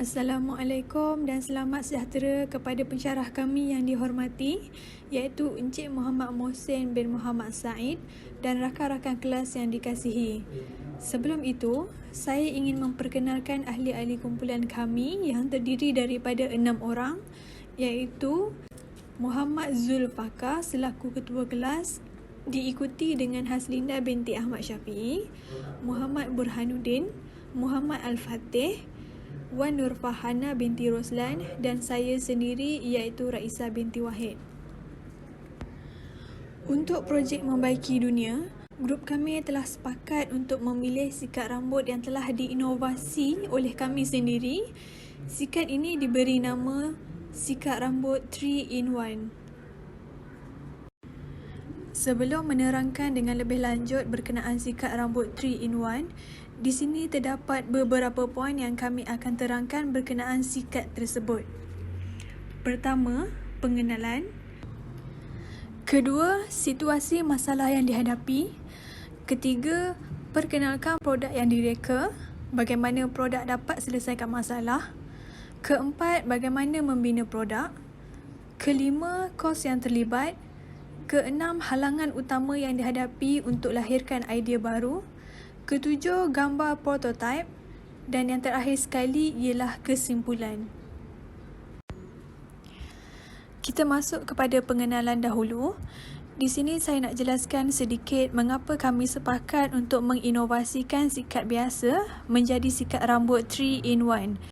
Assalamualaikum dan selamat sejahtera kepada pensyarah kami yang dihormati, iaitu Encik Muhammad Mohsin bin Muhammad Said dan rakan-rakan kelas yang dikasihi. Sebelum itu, saya ingin memperkenalkan ahli-ahli kumpulan kami yang terdiri daripada 6 orang, iaitu Muhammad Zulfaqar selaku ketua kelas, diikuti dengan Haslinda binti Ahmad Syafiee, Muhammad Burhanuddin, Muhammad Al-Fatih, Wan Nurfahana binti Roslan dan saya sendiri iaitu Raisa binti Wahid. Untuk projek Membaiki Dunia, grup kami telah sepakat untuk memilih sikat rambut yang telah diinovasi oleh kami sendiri. Sikat ini diberi nama sikat rambut 3-in-1. Sebelum menerangkan dengan lebih lanjut berkenaan sikat rambut 3-in-1, di sini terdapat beberapa poin yang kami akan terangkan berkenaan sikat tersebut. Pertama, pengenalan. Kedua, situasi masalah yang dihadapi. Ketiga, perkenalkan produk yang direka, bagaimana produk dapat selesaikan masalah. Keempat, bagaimana membina produk. Kelima, kos yang terlibat. Keenam, halangan utama yang dihadapi untuk lahirkan idea baru. Ketujuh, gambar prototype. Dan yang terakhir sekali ialah kesimpulan. Kita masuk kepada pengenalan dahulu. Di sini saya nak jelaskan sedikit mengapa kami sepakat untuk menginovasikan sikat biasa menjadi sikat rambut 3-in-1.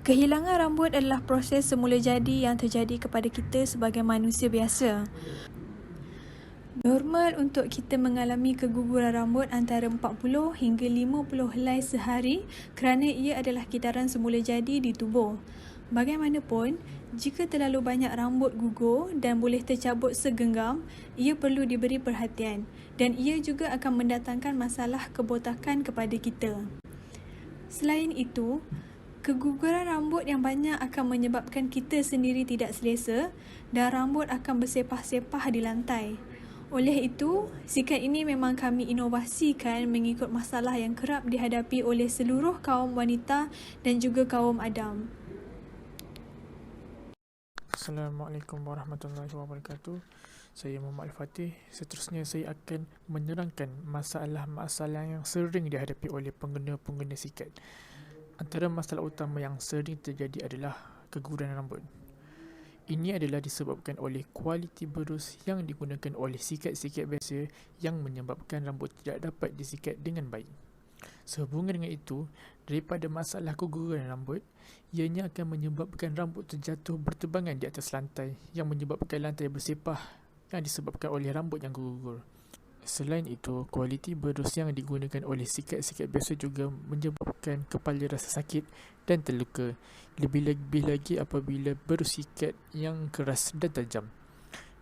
Kehilangan rambut adalah proses semula jadi yang terjadi kepada kita sebagai manusia biasa. Normal untuk kita mengalami keguguran rambut antara 40 hingga 50 helai sehari kerana ia adalah kitaran semula jadi di tubuh. Bagaimanapun, jika terlalu banyak rambut gugur dan boleh tercabut segenggam, ia perlu diberi perhatian dan ia juga akan mendatangkan masalah kebotakan kepada kita. Selain itu, keguguran rambut yang banyak akan menyebabkan kita sendiri tidak selesa dan rambut akan bersepah-sepah di lantai. Oleh itu, sikat ini memang kami inovasikan mengikut masalah yang kerap dihadapi oleh seluruh kaum wanita dan juga kaum Adam. Assalamualaikum warahmatullahi wabarakatuh. Saya Muhammad Al-Fatih. Seterusnya saya akan menerangkan masalah-masalah yang sering dihadapi oleh pengguna-pengguna sikat. Antara masalah utama yang sering terjadi adalah keguguran rambut. Ini adalah disebabkan oleh kualiti berus yang digunakan oleh sikat-sikat biasa yang menyebabkan rambut tidak dapat disikat dengan baik. Sehubungan dengan itu, daripada masalah keguguran rambut, ianya akan menyebabkan rambut terjatuh berterbangan di atas lantai yang menyebabkan lantai bersepah yang disebabkan oleh rambut yang gugur. Selain itu, kualiti berus yang digunakan oleh sikat-sikat biasa juga menyebabkan kepala rasa sakit dan terluka, lebih-lebih lagi apabila berus sikat yang keras dan tajam.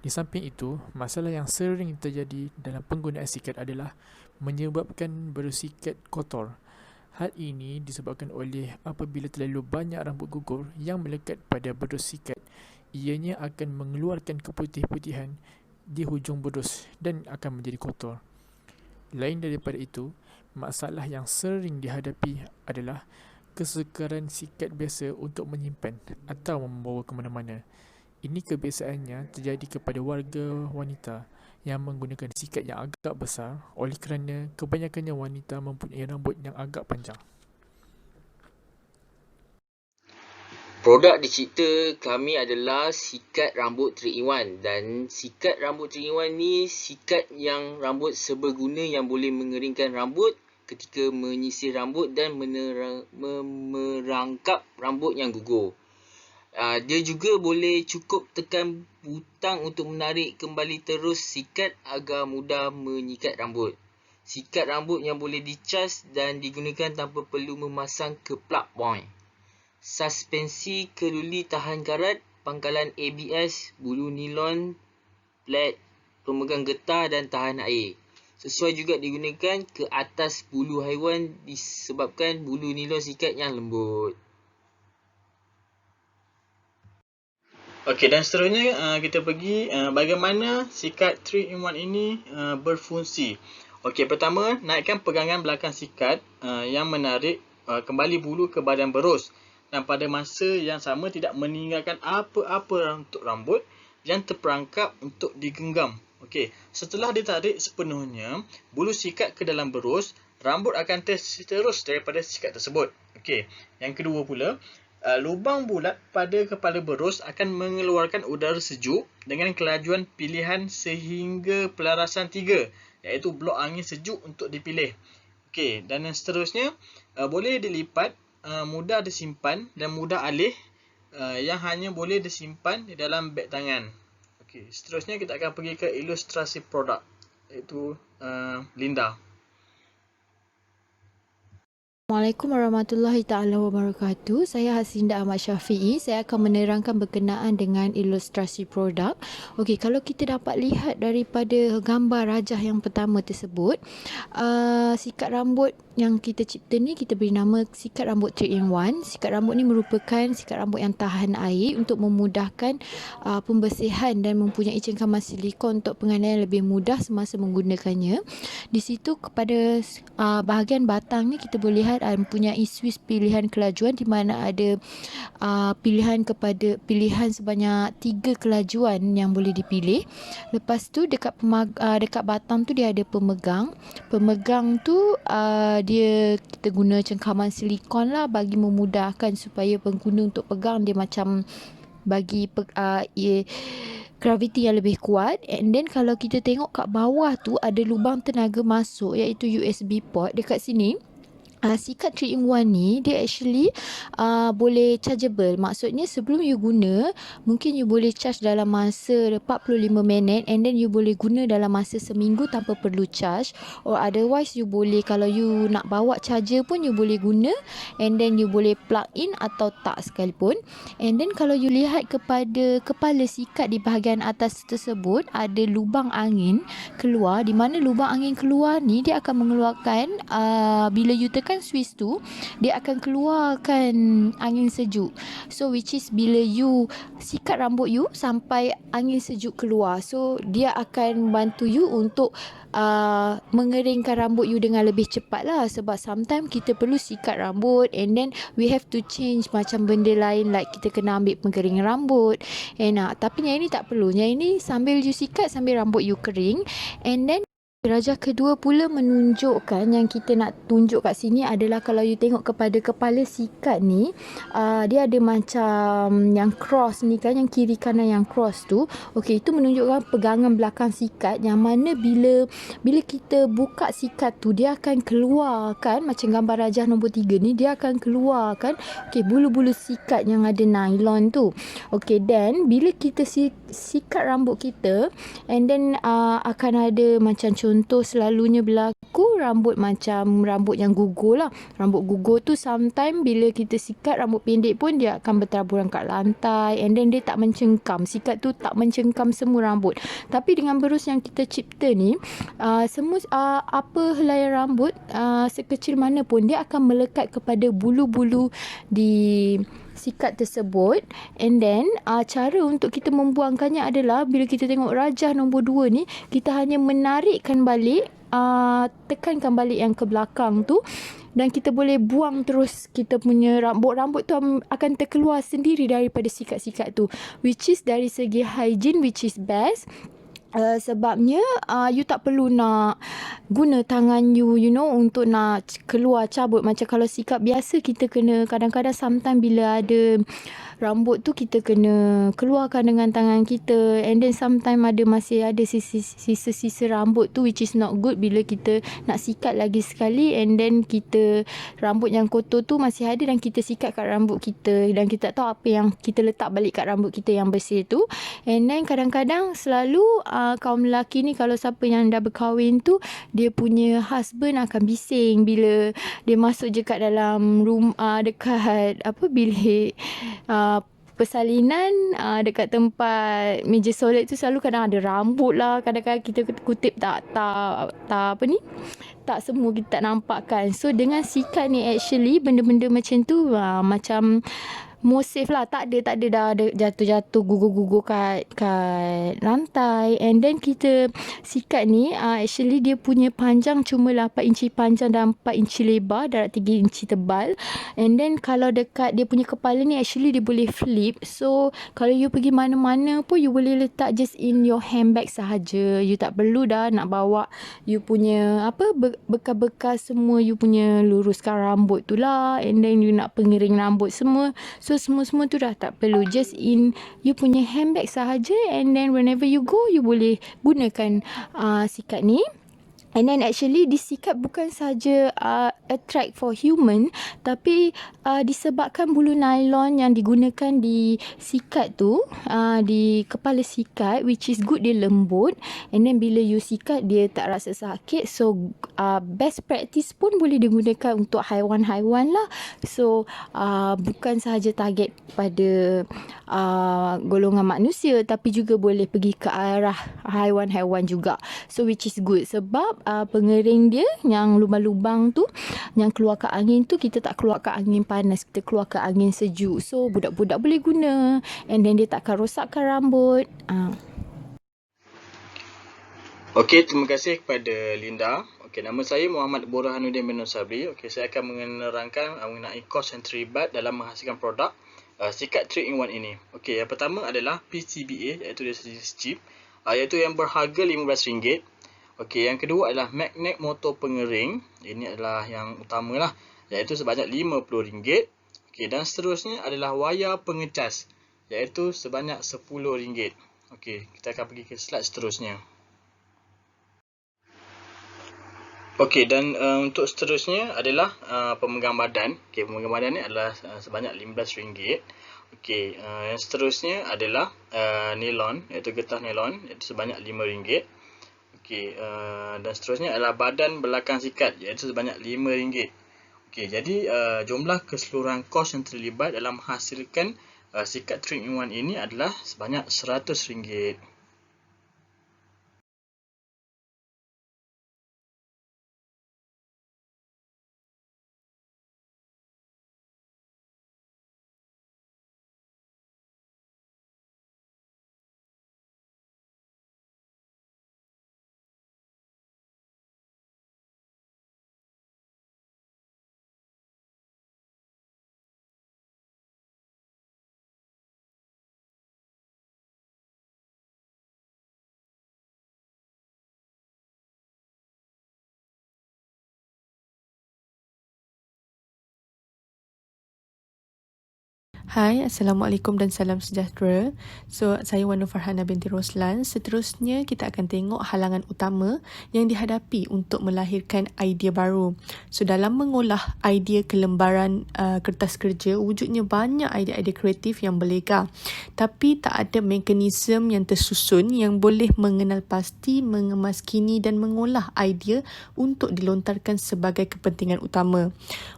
Di samping itu, masalah yang sering terjadi dalam penggunaan sikat adalah menyebabkan berus sikat kotor. Hal ini disebabkan oleh apabila terlalu banyak rambut gugur yang melekat pada berus sikat, ianya akan mengeluarkan keputih-putihan di hujung berus dan akan menjadi kotor. Lain daripada itu, masalah yang sering dihadapi adalah kesukaran sikat biasa untuk menyimpan atau membawa ke mana-mana. Ini kebiasaannya terjadi kepada warga wanita yang menggunakan sikat yang agak besar oleh kerana kebanyakannya wanita mempunyai rambut yang agak panjang. Produk dicipta kami adalah sikat rambut 3-in-1 dan sikat rambut 3-in-1 ni sikat yang rambut seberguna yang boleh mengeringkan rambut ketika menyisir rambut dan merangkap rambut yang gugur. Dia juga boleh cukup tekan butang untuk menarik kembali terus sikat agar mudah menyikat rambut. Sikat rambut yang boleh dicas dan digunakan tanpa perlu memasang ke plug point. Suspensi keduli tahan karat, pangkalan ABS, bulu nilon, plat pemegang getah dan tahan air. Sesuai juga digunakan ke atas bulu haiwan disebabkan bulu nilon sikat yang lembut. Okey, dan seterusnya kita pergi bagaimana sikat 3-in-1 ini berfungsi. Okey, pertama, naikkan pegangan belakang sikat yang menarik kembali bulu ke badan berus. dan pada masa yang sama tidak meninggalkan apa-apa untuk rambut yang terperangkap untuk digenggam. Okey, setelah ditarik sepenuhnya bulu sikat ke dalam berus, rambut akan terus daripada sikat tersebut. Okey, yang kedua pula, lubang bulat pada kepala berus akan mengeluarkan udara sejuk dengan kelajuan pilihan sehingga pelarasan 3, iaitu blok angin sejuk untuk dipilih. Okey, dan yang seterusnya boleh dilipat, mudah disimpan dan mudah alih, yang hanya boleh disimpan di dalam beg tangan. Okey, seterusnya kita akan pergi ke ilustrasi produk, iaitu Linda. Assalamualaikum warahmatullahi taala wabarakatuh. Saya Haslinda Ahmad Syafiee. Saya akan menerangkan berkenaan dengan ilustrasi produk. Okey, kalau kita dapat lihat daripada gambar rajah yang pertama tersebut, sikat rambut yang kita cipta ni kita beri nama sikat rambut 3-in-1. Sikat rambut ni merupakan sikat rambut yang tahan air untuk memudahkan pembersihan dan mempunyai cengkaman silikon untuk pengandaian lebih mudah semasa menggunakannya. Di situ kepada bahagian batang ni kita boleh lihat mempunyai switch pilihan kelajuan di mana ada pilihan sebanyak 3 kelajuan yang boleh dipilih. Lepas tu dekat batang tu dia ada pemegang. Pemegang tu kita guna cengkaman silikon lah bagi memudahkan supaya pengguna untuk pegang dia macam bagi graviti yang lebih kuat. And then kalau kita tengok kat bawah tu ada lubang tenaga masuk iaitu USB port dekat sini. Sikat 3-in-1 ni dia actually boleh chargeable. Maksudnya sebelum you guna, mungkin you boleh charge dalam masa 45 minit and then you boleh guna dalam masa seminggu tanpa perlu charge. Or otherwise you boleh, kalau you nak bawa charger pun you boleh guna and then you boleh plug in atau tak sekalipun. And then kalau you lihat kepada kepala sikat di bahagian atas tersebut ada lubang angin keluar, di mana lubang angin keluar ni dia akan mengeluarkan bila you tekan switch tu dia akan keluarkan angin sejuk. So which is bila you sikat rambut you sampai angin sejuk keluar, so dia akan bantu you untuk mengeringkan rambut you dengan lebih cepat lah. Sebab sometimes kita perlu sikat rambut and then we have to change macam benda lain, like kita kena ambil pengering rambut tapi yang ini tak perlu. Yang ini sambil you sikat sambil rambut you kering. And then rajah kedua pula menunjukkan, yang kita nak tunjuk kat sini adalah kalau you tengok kepada kepala sikat ni, dia ada macam yang cross ni kan, yang kiri kanan yang cross tu. Okey, itu menunjukkan pegangan belakang sikat, yang mana bila kita buka sikat tu dia akan keluarkan macam gambar rajah nombor 3 ni, dia akan keluarkan bulu-bulu sikat yang ada nylon tu. Okey, then bila kita sikat rambut kita and then akan ada macam contoh selalunya berlaku rambut macam rambut yang gugur lah. Rambut gugur tu sometimes bila kita sikat rambut pendek pun dia akan bertaburan kat lantai and then dia tak mencengkam. Sikat tu tak mencengkam semua rambut. Tapi dengan berus yang kita cipta ni, semua apa helaian rambut sekecil mana pun dia akan melekat kepada bulu-bulu di sikat tersebut. And then cara untuk kita membuangkannya adalah bila kita tengok rajah nombor 2 ni, kita hanya menarikkan balik, tekankan balik yang ke belakang tu dan kita boleh buang terus kita punya rambut tu akan terkeluar sendiri daripada sikat-sikat tu, which is dari segi hygiene which is best. Sebabnya you tak perlu nak guna tangan you untuk nak keluar cabut. Macam kalau sikat biasa kita kena, kadang-kadang sometimes bila ada rambut tu kita kena keluarkan dengan tangan kita and then sometimes masih ada sisa-sisa rambut tu, which is not good bila kita nak sikat lagi sekali and then rambut yang kotor tu masih ada dan kita sikat kat rambut kita dan kita tak tahu apa yang kita letak balik kat rambut kita yang bersih tu. And then kadang-kadang selalu kaum lelaki ni, kalau siapa yang dah berkahwin tu, dia punya husband akan bising bila dia masuk je kat dalam dekat bilik persalinan, dekat tempat meja solat tu selalu kadang ada rambut lah, kadang-kadang kita kutip tak semua kita tak nampak kan. So dengan sikat ni actually benda-benda macam tu macam more safe lah. Tak ada dah ada jatuh-jatuh gugur-gugur kat lantai. And then kita sikat ni actually dia punya panjang cuma 8 inci panjang dan 4 inci lebar, darat 3 inci tebal. And then kalau dekat dia punya kepala ni actually dia boleh flip. So kalau you pergi mana-mana pun you boleh letak just in your handbag sahaja. You tak perlu dah nak bawa you punya bekas-bekas semua, you punya luruskan rambut tu lah, and then you nak pengering rambut semua. So semua-semua tu dah tak perlu, just in you punya handbag sahaja. And then whenever you go, you boleh gunakan sikat ni. And then actually this sikat bukan saja attract for human, tapi disebabkan bulu nylon yang digunakan di sikat tu, di kepala sikat, which is good, dia lembut. And then bila you sikat dia tak rasa sakit. So best practice pun boleh digunakan untuk haiwan-haiwan lah. So bukan sahaja target pada golongan manusia, tapi juga boleh pergi ke arah haiwan-haiwan juga. So which is good, sebab pengering dia yang lubang-lubang tu yang keluarkan angin tu, kita tak keluarkan angin panas, kita keluarkan angin sejuk. So budak-budak boleh guna, and then dia takkan rosakkan rambut. Okey, terima kasih kepada Linda. Okey, nama saya Muhammad Burhanuddin bin Sabri. Okey, saya akan menerangkan mengenai kos yang terlibat dalam menghasilkan produk sikat 3-in-1 ini. Okey, yang pertama adalah PCBA, iaitu dia sejenis chip, iaitu yang berharga RM15. Okey, yang kedua adalah magnet motor pengering. Ini adalah yang utama lah, iaitu sebanyak RM50. Okey, dan seterusnya adalah wayar pengecas, iaitu sebanyak RM10. Okey, kita akan pergi ke slide seterusnya. Okey, dan untuk seterusnya adalah pemegang badan. Okey, pemegang badan ni adalah sebanyak RM15. Okey, yang seterusnya adalah nilon, iaitu getah nilon, iaitu sebanyak RM5. Okey, dan seterusnya adalah badan belakang sikat, iaitu sebanyak RM5. Okey, jadi jumlah keseluruhan kos yang terlibat dalam menghasilkan sikat 3-in-1 ini adalah sebanyak RM100. Hai, Assalamualaikum dan salam sejahtera. So, saya Wan Nur Farhana binti Roslan. Seterusnya, kita akan tengok halangan utama yang dihadapi untuk melahirkan idea baru. So, dalam mengolah idea ke lembaran kertas kerja, wujudnya banyak idea-idea kreatif yang berlega. Tapi tak ada mekanisme yang tersusun yang boleh mengenal pasti, mengemaskini dan mengolah idea untuk dilontarkan sebagai kepentingan utama.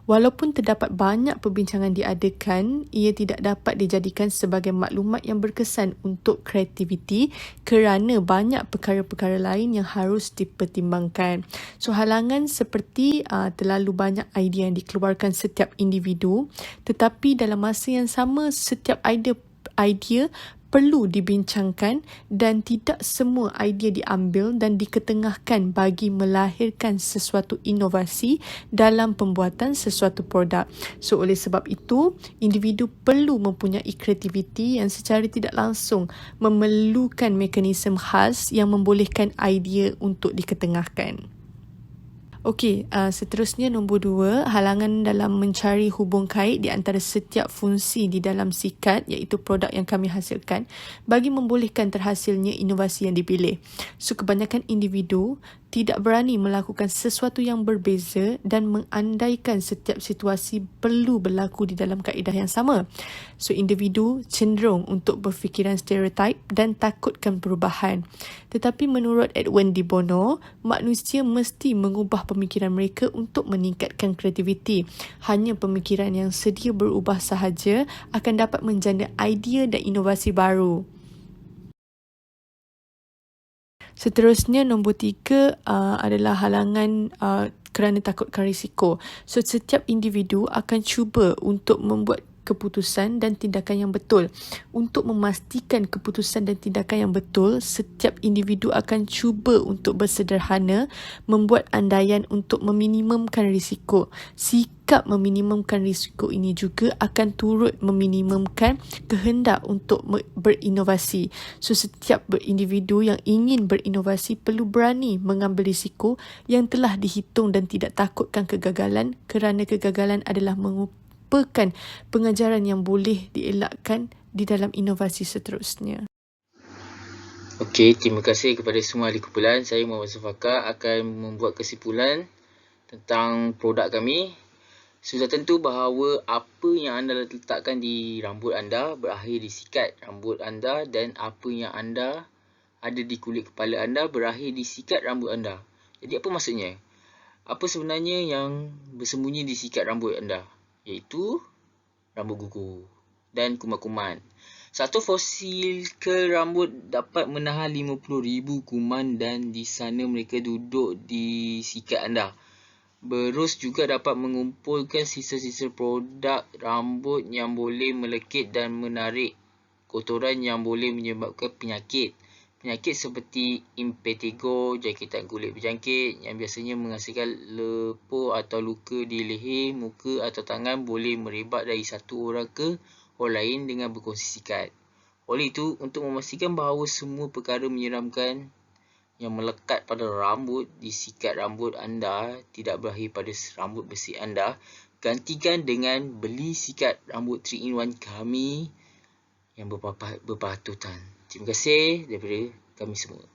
Walaupun terdapat banyak perbincangan diadakan, ia tidak dapat dijadikan sebagai maklumat yang berkesan untuk kreativiti kerana banyak perkara-perkara lain yang harus dipertimbangkan. So, halangan seperti terlalu banyak idea yang dikeluarkan setiap individu, tetapi dalam masa yang sama setiap idea perlu dibincangkan dan tidak semua idea diambil dan diketengahkan bagi melahirkan sesuatu inovasi dalam pembuatan sesuatu produk. So, oleh sebab itu, individu perlu mempunyai kreativiti yang secara tidak langsung memerlukan mekanisme khas yang membolehkan idea untuk diketengahkan. Okey, seterusnya nombor 2, halangan dalam mencari hubung kait di antara setiap fungsi di dalam sikat, iaitu produk yang kami hasilkan, bagi membolehkan terhasilnya inovasi yang dipilih. So, kebanyakan individu tidak berani melakukan sesuatu yang berbeza dan mengandaikan setiap situasi perlu berlaku di dalam kaedah yang sama. So, individu cenderung untuk berfikiran stereotip dan takutkan perubahan. Tetapi menurut Edwin de Bono, manusia mesti mengubah pemikiran mereka untuk meningkatkan kreativiti. Hanya pemikiran yang sedia berubah sahaja akan dapat menjana idea dan inovasi baru. Seterusnya, nombor 3 adalah halangan kerana takutkan risiko. So, setiap individu akan cuba untuk membuat keputusan dan tindakan yang betul. Untuk memastikan keputusan dan tindakan yang betul, setiap individu akan cuba untuk bersederhana membuat andaian untuk meminimumkan risiko. Sikap meminimumkan risiko ini juga akan turut meminimumkan kehendak untuk berinovasi. So, setiap individu yang ingin berinovasi perlu berani mengambil risiko yang telah dihitung dan tidak takutkan kegagalan, kerana kegagalan adalah merupakan pengajaran yang boleh dielakkan di dalam inovasi seterusnya. Okey, terima kasih kepada semua ahli kumpulan. Saya Muhammad Zafaka akan membuat kesimpulan tentang produk kami. Sudah tentu bahawa apa yang anda letakkan di rambut anda berakhir di sikat rambut anda, dan apa yang anda ada di kulit kepala anda berakhir di sikat rambut anda. Jadi apa maksudnya? Apa sebenarnya yang bersembunyi di sikat rambut anda? Iaitu rambut gugur dan kuman-kuman. Satu folikel rambut dapat menahan 50,000 kuman dan di sana mereka duduk di sikat anda. Berus juga dapat mengumpulkan sisa-sisa produk rambut yang boleh melekit dan menarik kotoran yang boleh menyebabkan penyakit. Penyakit seperti impetigo, jangkitan kulit berjangkit yang biasanya menghasilkan lepuh atau luka di leher, muka atau tangan boleh merebak dari satu orang ke orang lain dengan berkongsi sikat. Oleh itu, untuk memastikan bahawa semua perkara menyeramkan yang melekat pada rambut di sikat rambut anda tidak berakhir pada rambut bersih anda, gantikan dengan beli sikat rambut 3-in-1 kami yang berpatutan. Terima kasih daripada kami semua.